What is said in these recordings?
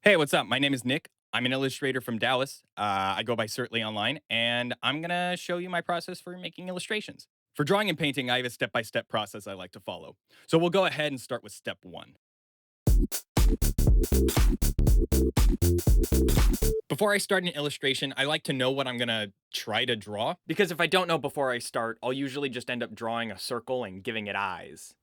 Hey, what's up? My name is Nick. I'm an illustrator from Dallas. I go by Certainly Online, and I'm going to show you my process for making illustrations. For drawing and painting, I have a step by step process I like to follow. So we'll go ahead and start with step one. Before I start an illustration, I like to know what I'm going to try to draw, because if I don't know before I start, I'll usually just end up drawing a circle and giving it eyes.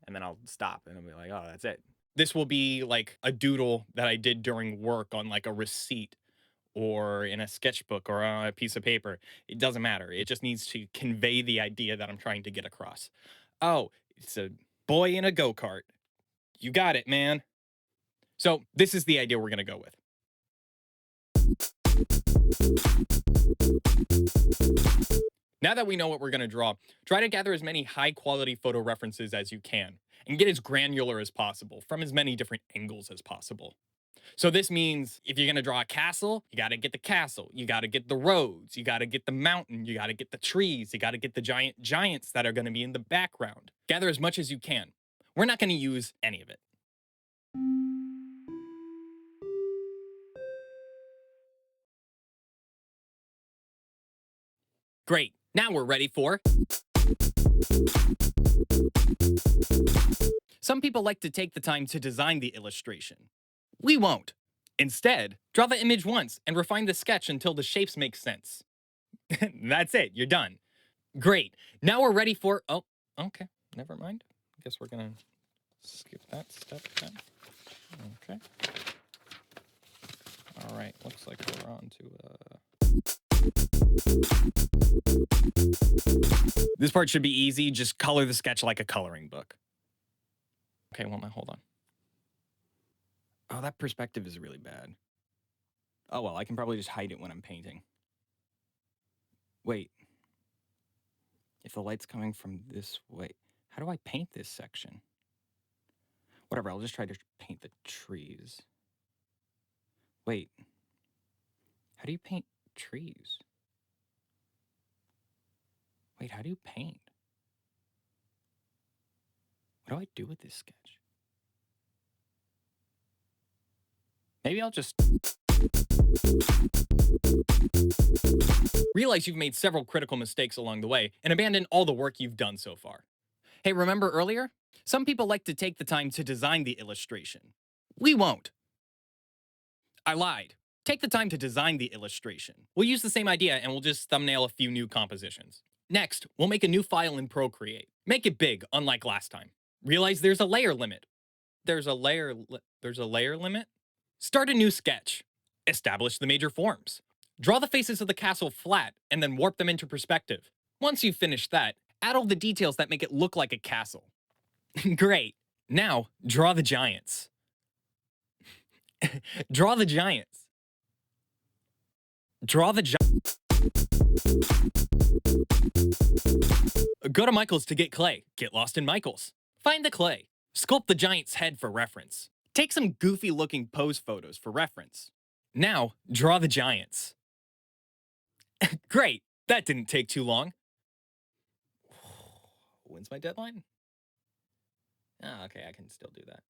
And then I'll stop and I'll be like, oh, that's it. This will be like a doodle that I did during work on like a receipt or in a sketchbook or on a piece of paper. It doesn't matter. It just needs to convey the idea that I'm trying to get across. Oh, it's a boy in a go kart. You got it, man. So, this is the idea we're going to go with. Now that we know what we're going to draw, try to gather as many high quality photo references as you can and get as granular as possible from as many different angles as possible. So this means if you're going to draw a castle, you got to get the castle, you got to get the roads, you got to get the mountain, you got to get the trees, you got to get the giants that are going to be in the background. Gather as much as you can. We're not going to use any of it. Great. Now we're ready for... Some people like to take the time to design the illustration. We won't. Instead, draw the image once and refine the sketch until the shapes make sense. That's it. You're done. Great. Now we're ready for... Oh, okay. Never mind. I guess we're going to skip that step then. Okay. All right. Looks like we're on to... This part should be easy. Just color the sketch like a coloring book. Okay, well, now hold on. Oh, that perspective is really bad. Oh, well, I can probably just hide it when I'm painting. Wait. If the light's coming from this way, how do I paint this section? Whatever, I'll just try to paint the trees. Wait. How do you paint trees? Wait, how do you paint? What do I do with this sketch? Maybe I'll just... Realize you've made several critical mistakes along the way and abandon all the work you've done so far. Hey, remember earlier? Some people like to take the time to design the illustration. We won't. I lied. Take the time to design the illustration. We'll use the same idea and we'll just thumbnail a few new compositions. Next, we'll make a new file in Procreate. Make it big, unlike last time. Realize there's a layer limit. There's a layer limit? Start a new sketch. Establish the major forms. Draw the faces of the castle flat and then warp them into perspective. Once you've finished that, add all the details that make it look like a castle. Great. Now, draw the giants. Draw the giants. Draw the Go to Michael's to get clay. Get lost in Michael's. Find the clay. Sculpt the giant's head for reference. Take some goofy looking pose photos for reference. Now, draw the giants. Great. That didn't take too long. When's my deadline? Ah, okay, I can still do that.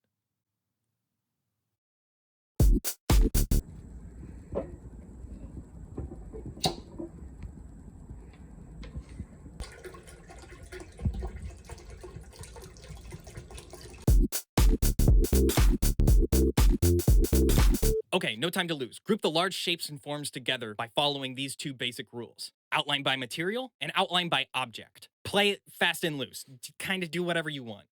Okay, no time to lose. Group the large shapes and forms together by following these two basic rules. Outline by material and outline by object. Play it fast and loose. Kind of do whatever you want.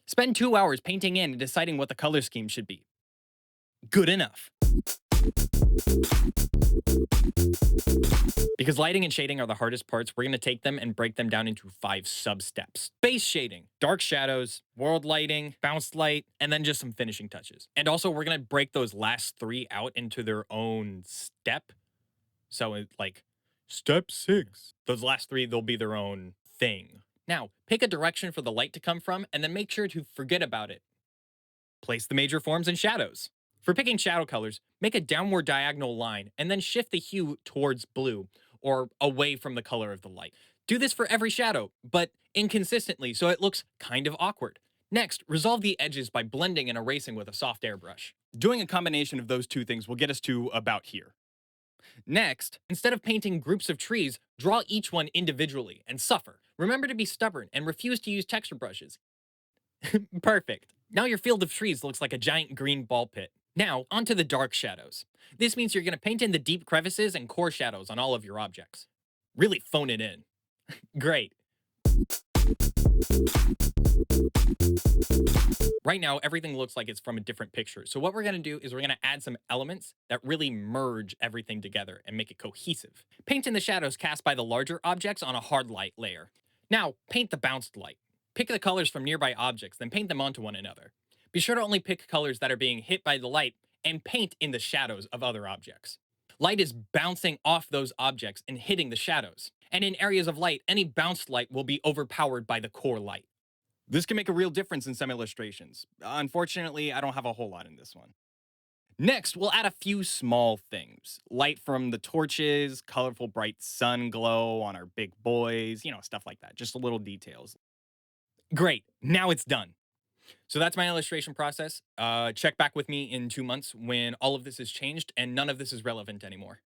Spend 2 hours painting in and deciding what the color scheme should be. Good enough. Because lighting and shading are the hardest parts, we're going to take them and break them down into 5 sub-steps. Base shading, dark shadows, world lighting, bounced light, and then just some finishing touches. And also, we're going to break those last 3 out into their own step. So, like, step 6. Those last 3, they'll be their own thing. Now, pick a direction for the light to come from, and then make sure to forget about it. Place the major forms and shadows. For picking shadow colors, make a downward diagonal line and then shift the hue towards blue or away from the color of the light. Do this for every shadow, but inconsistently so it looks kind of awkward. Next, resolve the edges by blending and erasing with a soft airbrush. Doing a combination of those two things will get us to about here. Next, instead of painting groups of trees, draw each one individually and suffer. Remember to be stubborn and refuse to use texture brushes. Perfect. Now your field of trees looks like a giant green ball pit. Now, onto the dark shadows. This means you're going to paint in the deep crevices and core shadows on all of your objects. Really phone it in. Great. Right now, everything looks like it's from a different picture. So what we're going to do is we're going to add some elements that really merge everything together and make it cohesive. Paint in the shadows cast by the larger objects on a hard light layer. Now, paint the bounced light. Pick the colors from nearby objects, then paint them onto one another. Be sure to only pick colors that are being hit by the light and paint in the shadows of other objects. Light is bouncing off those objects and hitting the shadows. And in areas of light, any bounced light will be overpowered by the core light. This can make a real difference in some illustrations. Unfortunately, I don't have a whole lot in this one. Next, we'll add a few small things. Light from the torches, colorful bright sun glow on our big boys, stuff like that. Just little details. Great, now it's done. So that's my illustration process. Check back with me in 2 months when all of this is changed and none of this is relevant anymore.